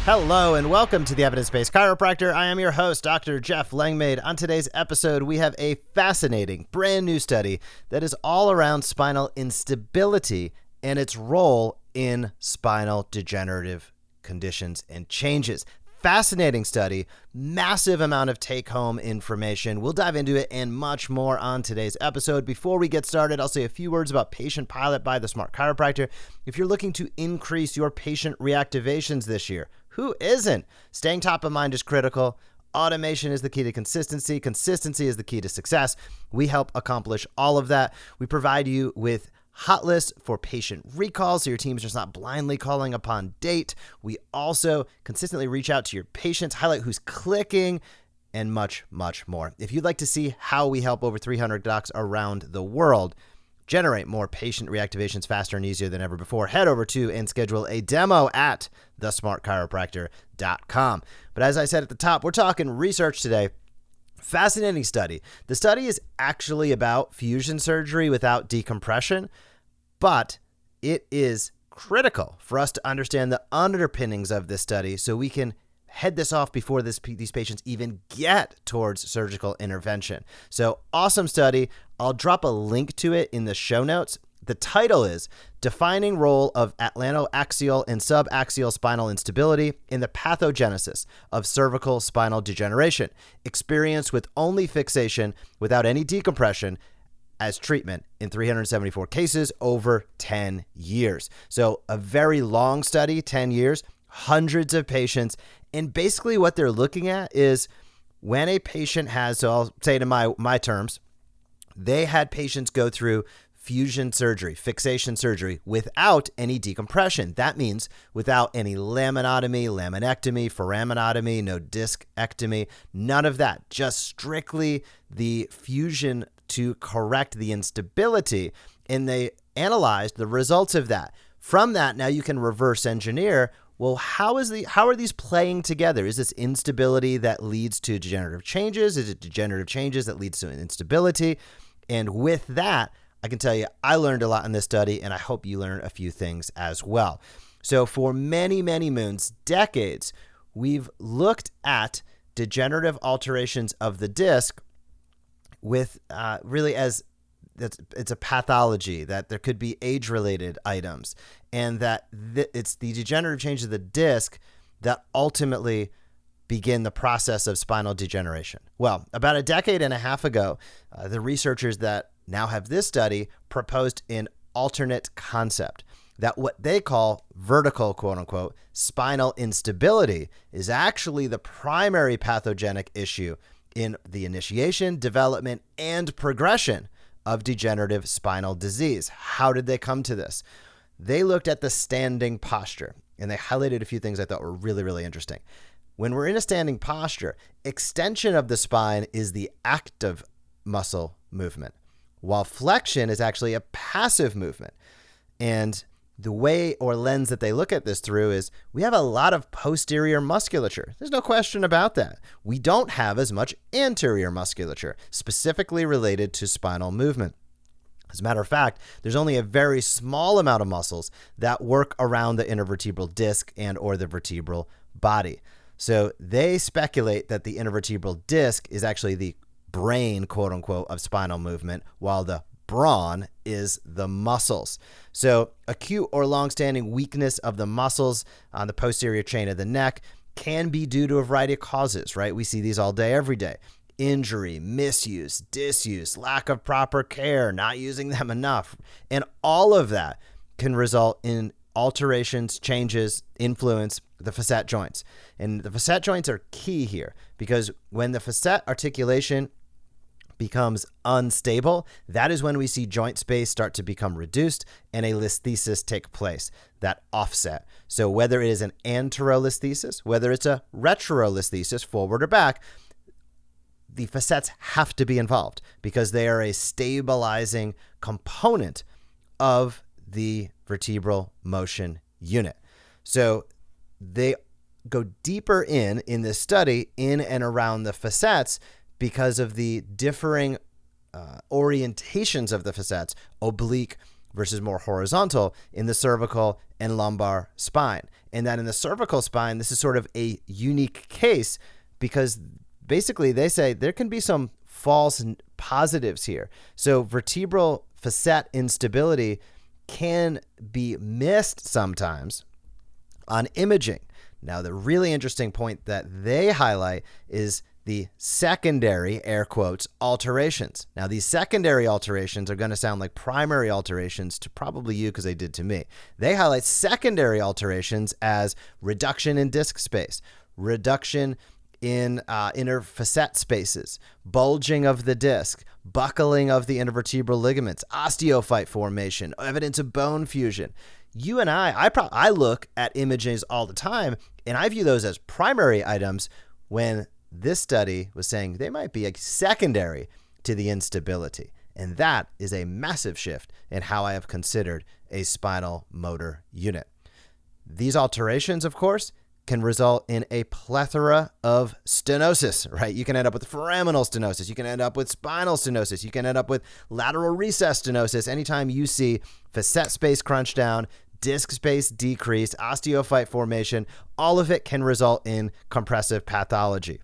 Hello and welcome to the Evidence Based Chiropractor. I am your host, Dr. Jeff Langmaid. On today's episode, we have a fascinating brand new study that is all around spinal instability and its role in spinal degenerative conditions and changes. Fascinating study, massive amount of take-home information. We'll dive into it and much more on today's episode. Before we get started, I'll say a few words about Patient Pilot by the Smart Chiropractor. If you're looking to increase your patient reactivations this year, who isn't? Staying top of mind is critical. Automation is the key to consistency. Consistency is the key to success. We help accomplish all of that. We provide you with hot lists for patient recalls so your team's just not blindly calling upon date. We also consistently reach out to your patients, highlight who's clicking, and much, much more. If you'd like to see how we help over 300 docs around the world generate more patient reactivations faster and easier than ever before, head over to and schedule a demo at thesmartchiropractor.com. But as I said at the top, we're talking research today. Fascinating study. The study is actually about fusion surgery without decompression, but it is critical for us to understand the underpinnings of this study so we can head this off before these patients even get towards surgical intervention. So awesome study. I'll drop a link to it in the show notes. The title is Defining Role of Atlantoaxial and Subaxial Spinal Instability in the Pathogenesis of Cervical Spinal Degeneration, Experienced with Only Fixation Without Any Decompression as Treatment in 374 cases over 10 years. So a very long study, 10 years, hundreds of patients. And basically what they're looking at is when a patient has, so I'll say it in my terms, they had patients go through fusion surgery, fixation surgery without any decompression. That means without any laminotomy, laminectomy, foraminotomy, no discectomy, none of that. Just strictly the fusion to correct the instability. And they analyzed the results of that. From that, now you can reverse engineer. Well, how are these playing together? Is this instability that leads to degenerative changes? Is it degenerative changes that leads to instability? And with that, I can tell you, I learned a lot in this study, and I hope you learn a few things as well. So for many, many moons, decades, we've looked at degenerative alterations of the disc with really as it's a pathology, that there could be age-related items, and that it's the degenerative change of the disc that ultimately begin the process of spinal degeneration. Well, about a decade and a half ago, the researchers that now have this study proposed an alternate concept that what they call vertical, quote unquote, spinal instability is actually the primary pathogenic issue in the initiation, development, and progression of degenerative spinal disease. How did they come to this? They looked at the standing posture, and they highlighted a few things I thought were really, really interesting. When we're in a standing posture, extension of the spine is the active muscle movement, while flexion is actually a passive movement. And the way or lens that they look at this through is we have a lot of posterior musculature. There's no question about that. We don't have as much anterior musculature, specifically related to spinal movement. As a matter of fact, there's only a very small amount of muscles that work around the intervertebral disc and or the vertebral body. So they speculate that the intervertebral disc is actually the brain, quote unquote, of spinal movement, while the brawn is the muscles. So acute or long-standing weakness of the muscles on the posterior chain of the neck can be due to a variety of causes, right? We see these all day, every day. Injury, misuse, disuse, lack of proper care, not using them enough. And all of that can result in alterations, changes, influence the facet joints. And the facet joints are key here because when the facet articulation becomes unstable, that is when we see joint space start to become reduced and a listhesis take place, that offset. So whether it is an anterolisthesis, whether it's a retrolisthesis, forward or back, the facets have to be involved because they are a stabilizing component of the vertebral motion unit. So they go deeper in this study in and around the facets because of the differing orientations of the facets, oblique versus more horizontal in the cervical and lumbar spine. And that in the cervical spine, this is sort of a unique case because basically they say there can be some false positives here. So vertebral facet instability can be missed sometimes on imaging. Now, the really interesting point that they highlight is the secondary, air quotes, alterations. Now, these secondary alterations are going to sound like primary alterations to probably you because they did to me. They highlight secondary alterations as reduction in disc space, reduction in interfacet spaces, bulging of the disc, buckling of the intervertebral ligaments, osteophyte formation, evidence of bone fusion. You and I look at images all the time, and I view those as primary items when this study was saying they might be secondary to the instability. And that is a massive shift in how I have considered a spinal motor unit. These alterations, of course, can result in a plethora of stenosis, right? You can end up with foraminal stenosis. You can end up with spinal stenosis. You can end up with lateral recess stenosis. Anytime you see facet space crunch down, disc space decrease, osteophyte formation, all of it can result in compressive pathology.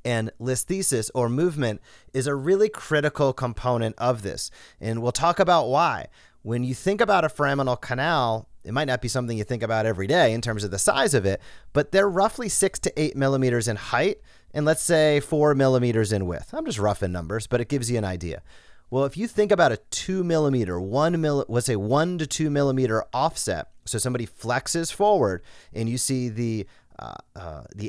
And listhesis or movement is a really critical component of this. And we'll talk about why. When you think about a foraminal canal, it might not be something you think about every day in terms of the size of it, but they're roughly 6 to 8 millimeters in height and let's say 4 millimeters in width. I'm just roughing numbers, but it gives you an idea. Well, if you think about a 2 millimeter, 1 to 2 millimeter offset, so somebody flexes forward and you see the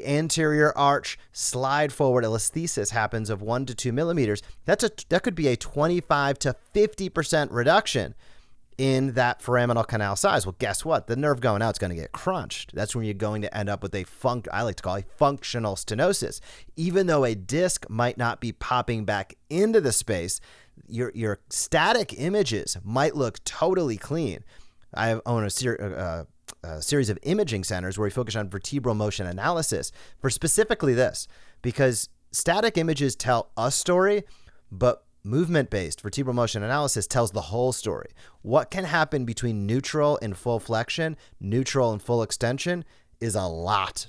anterior arch slide forward, a listhesis happens of 1 to 2 millimeters. That could be a 25 to 50% reduction in that foraminal canal size. Well, guess what? The nerve going out is going to get crunched. That's when you're going to end up with I like to call a functional stenosis. Even though a disc might not be popping back into the space, your static images might look totally clean. I own a series of imaging centers where we focus on vertebral motion analysis for specifically this, because static images tell a story, but movement-based vertebral motion analysis tells the whole story. What can happen between neutral and full flexion, neutral and full extension is a lot.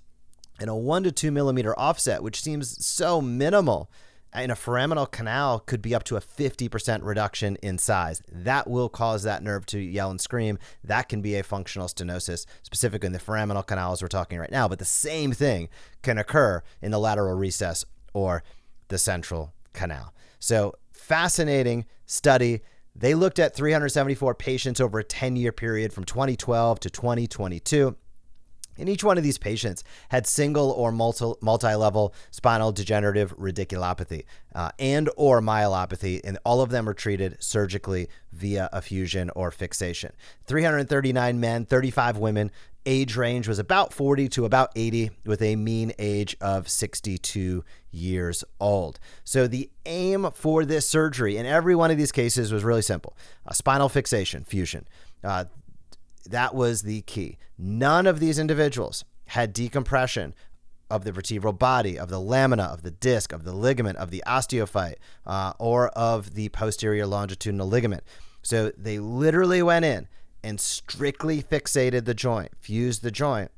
And a 1 to 2 millimeter offset, which seems so minimal in a foraminal canal, could be up to a 50% reduction in size. That will cause that nerve to yell and scream. That can be a functional stenosis, specifically in the foraminal canal as we're talking right now. But the same thing can occur in the lateral recess or the central canal. So fascinating study. They looked at 374 patients over a 10-year period from 2012 to 2022. And each one of these patients had single or multi-level spinal degenerative radiculopathy and or myelopathy, and all of them were treated surgically via a fusion or fixation. 339 men, 35 women. Age range was about 40 to about 80 with a mean age of 62 years old. So the aim for this surgery in every one of these cases was really simple. A spinal fixation, fusion. That was the key. None of these individuals had decompression of the vertebral body, of the lamina, of the disc, of the ligament, of the osteophyte, or of the posterior longitudinal ligament. So they literally went in and strictly fixated the joint, fused the joint,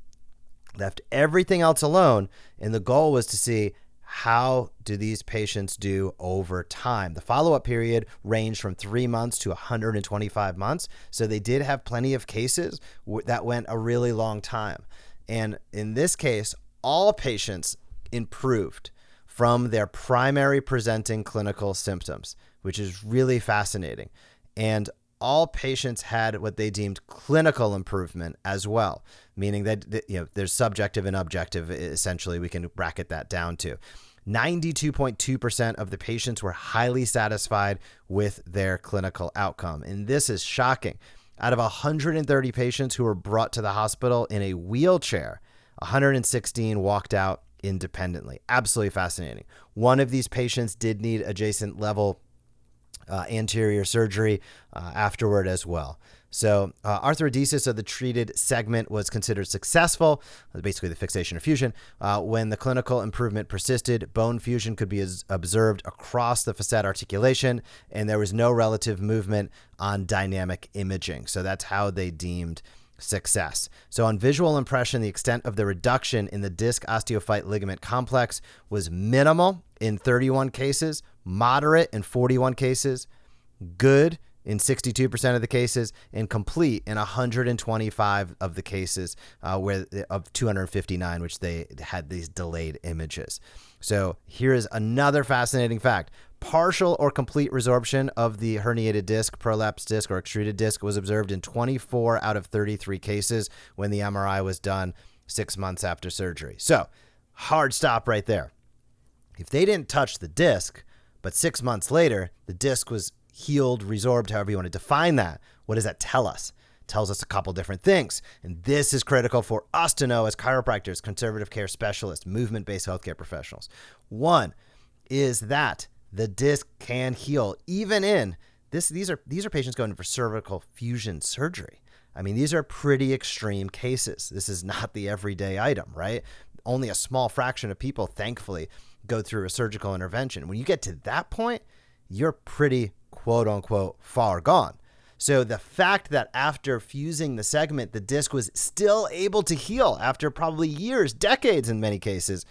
left everything else alone, and the goal was to see how do these patients do over time. The follow-up period ranged from 3 months to 125 months, so they did have plenty of cases that went a really long time. And in this case, all patients improved from their primary presenting clinical symptoms, which is really fascinating. And all patients had what they deemed clinical improvement as well, meaning that there's subjective and objective, essentially, we can bracket that down to. 92.2% of the patients were highly satisfied with their clinical outcome. And this is shocking. Out of 130 patients who were brought to the hospital in a wheelchair, 116 walked out independently. Absolutely fascinating. One of these patients did need adjacent level anterior surgery afterward as well. So arthrodesis of the treated segment was considered successful, basically the fixation or fusion. When the clinical improvement persisted, bone fusion could be observed across the facet articulation, and there was no relative movement on dynamic imaging. So that's how they deemed success. So on visual impression, the extent of the reduction in the disc osteophyte ligament complex was minimal in 31 cases, moderate in 41 cases, good in 62% of the cases, and complete in 125 of the cases of 259, which they had these delayed images. So here is another fascinating fact. Partial or complete resorption of the herniated disc, prolapsed disc, or extruded disc was observed in 24 out of 33 cases when the MRI was done 6 months after surgery. So hard stop right there. If they didn't touch the disc, but 6 months later, the disc was healed, resorbed, however you want to define that, what does that tell us? It tells us a couple different things. And this is critical for us to know as chiropractors, conservative care specialists, movement-based healthcare professionals. One is that the disc can heal even in this. These are patients going in for cervical fusion surgery. I mean, these are pretty extreme cases. This is not the everyday item, right? Only a small fraction of people, thankfully, go through a surgical intervention. When you get to that point, you're pretty quote unquote far gone. So the fact that after fusing the segment, the disc was still able to heal after probably years, decades in many cases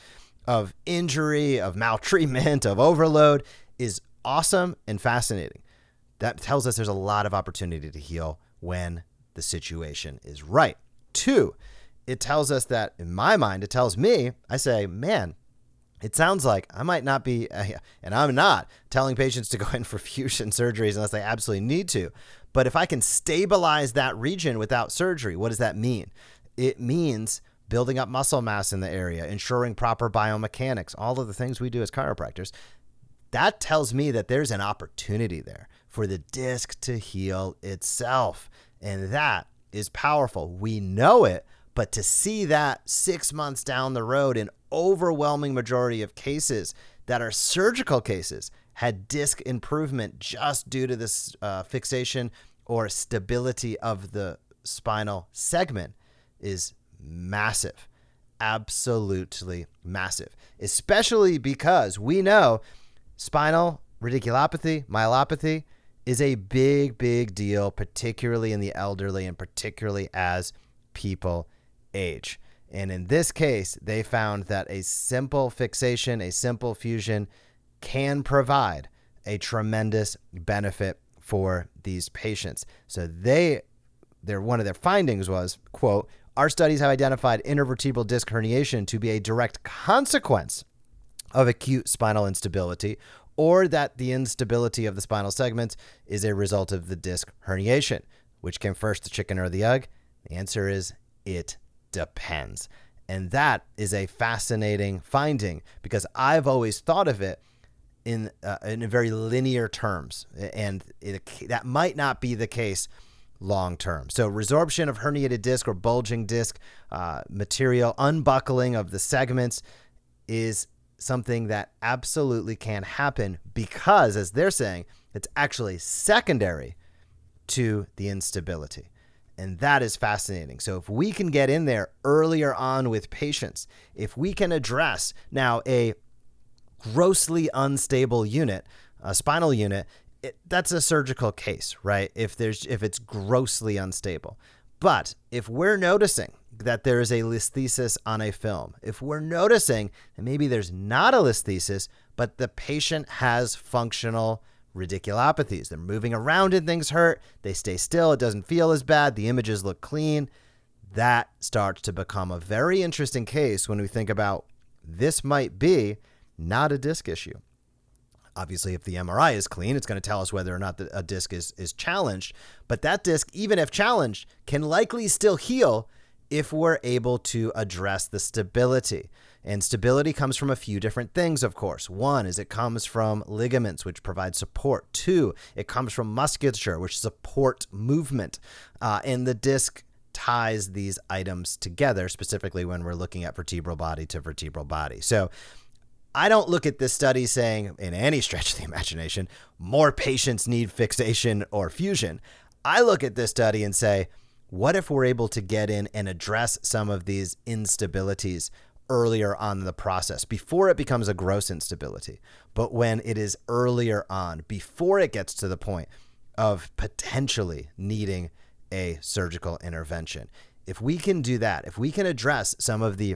of injury, of maltreatment, of overload is awesome and fascinating. That tells us there's a lot of opportunity to heal when the situation is right. Two, it tells us that, in my mind, it tells me, I say, man, it sounds like I might not be, and I'm not telling patients to go in for fusion surgeries unless they absolutely need to. But if I can stabilize that region without surgery, what does that mean? It means building up muscle mass in the area, ensuring proper biomechanics, all of the things we do as chiropractors. That tells me that there's an opportunity there for the disc to heal itself. And that is powerful. We know it, but to see that 6 months down the road, an overwhelming majority of cases that are surgical cases had disc improvement just due to this fixation or stability of the spinal segment is massive. Absolutely massive, especially because we know spinal radiculopathy, myelopathy is a big, big deal, particularly in the elderly and particularly as people age. And in this case, they found that a simple fixation, a simple fusion can provide a tremendous benefit for these patients. So one of their findings was, quote, our studies have identified intervertebral disc herniation to be a direct consequence of acute spinal instability, or that the instability of the spinal segments is a result of the disc herniation. Which came first, the chicken or the egg? The answer is it depends. And that is a fascinating finding because I've always thought of it in very linear terms, and that might not be the case long term. So resorption of herniated disc or bulging disc material, unbuckling of the segments is something that absolutely can happen because, as they're saying, it's actually secondary to the instability. And that is fascinating. So if we can get in there earlier on with patients, if we can address now a grossly unstable unit, a spinal unit, that's a surgical case, right? If it's grossly unstable. But if we're noticing that there is a listhesis on a film, if we're noticing that maybe there's not a listhesis, but the patient has functional radiculopathies, they're moving around and things hurt, they stay still, it doesn't feel as bad, the images look clean, that starts to become a very interesting case when we think about this might be not a disc issue. Obviously, if the MRI is clean, it's going to tell us whether or not a disc is challenged. But that disc, even if challenged, can likely still heal if we're able to address the stability. And stability comes from a few different things, of course. One is it comes from ligaments, which provide support. Two, it comes from musculature, which support movement. And the disc ties these items together, specifically when we're looking at vertebral body to vertebral body. So I don't look at this study saying, in any stretch of the imagination, more patients need fixation or fusion. I look at this study and say, what if we're able to get in and address some of these instabilities earlier on in the process, before it becomes a gross instability, but when it is earlier on, before it gets to the point of potentially needing a surgical intervention. If we can do that, if we can address some of the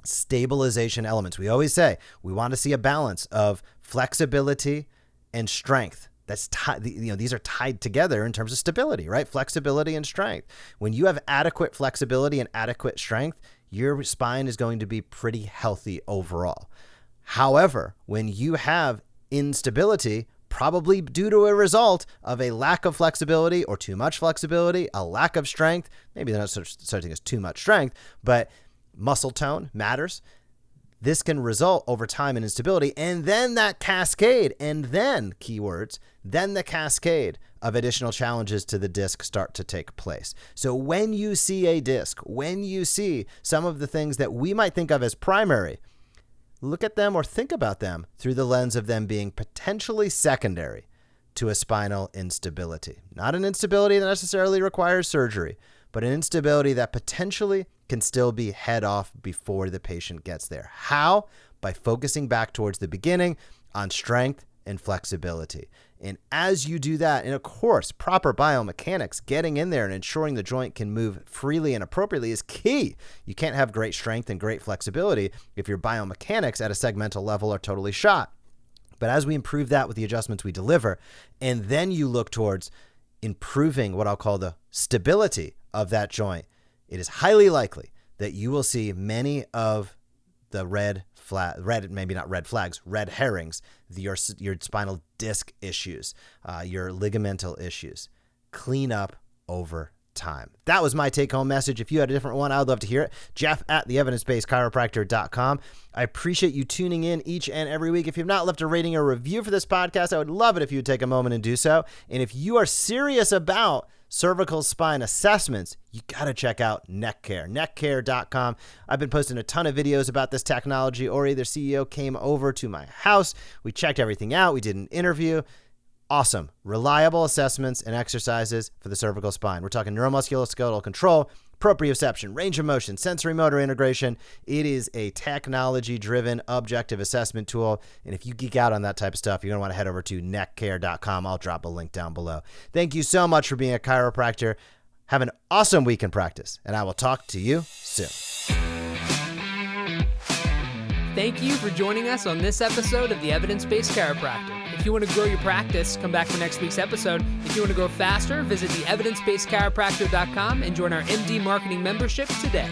stabilization elements, we always say we want to see a balance of flexibility and strength. That's tied, these are tied together in terms of stability, right? Flexibility and strength. When you have adequate flexibility and adequate strength, your spine is going to be pretty healthy overall. However, when you have instability, probably due to a result of a lack of flexibility or too much flexibility, a lack of strength, maybe they're not such thing as too much strength, but muscle tone matters. This can result over time in instability, and then that cascade, and then, keywords, then the cascade of additional challenges to the disc start to take place. So when you see a disc, when you see some of the things that we might think of as primary, look at them or think about them through the lens of them being potentially secondary to a spinal instability. Not an instability that necessarily requires surgery, but an instability that potentially can still be head off before the patient gets there. How? By focusing back towards the beginning on strength and flexibility. And as you do that, and of course, proper biomechanics, getting in there and ensuring the joint can move freely and appropriately is key. You can't have great strength and great flexibility if your biomechanics at a segmental level are totally shot. But as we improve that with the adjustments we deliver, and then you look towards improving what I'll call the stability of that joint, it is highly likely that you will see many of the red herrings, your spinal disc issues, your ligamental issues, clean up over time. That was my take-home message. If you had a different one, I would love to hear it. Jeff at the evidencebasedchiropractor.com. I appreciate you tuning in each and every week. If you've not left a rating or review for this podcast, I would love it if you would take a moment and do so. And if you are serious about cervical spine assessments, you got to check out neckcare, neckcare.com. I've been posting a ton of videos about this technology. Ori, their CEO, came over to my house. We checked everything out. We did an interview. Awesome. Reliable assessments and exercises for the cervical spine. We're talking neuromusculoskeletal control, proprioception, range of motion, sensory motor integration. It is a technology-driven objective assessment tool. And if you geek out on that type of stuff, you're going to want to head over to neckcare.com. I'll drop a link down below. Thank you so much for being a chiropractor. Have an awesome week in practice, and I will talk to you soon. Thank you for joining us on this episode of the Evidence Based Chiropractor. If you want to grow your practice, come back for next week's episode. If you want to grow faster, visit the evidencebasedchiropractor.com and join our MD Marketing membership today.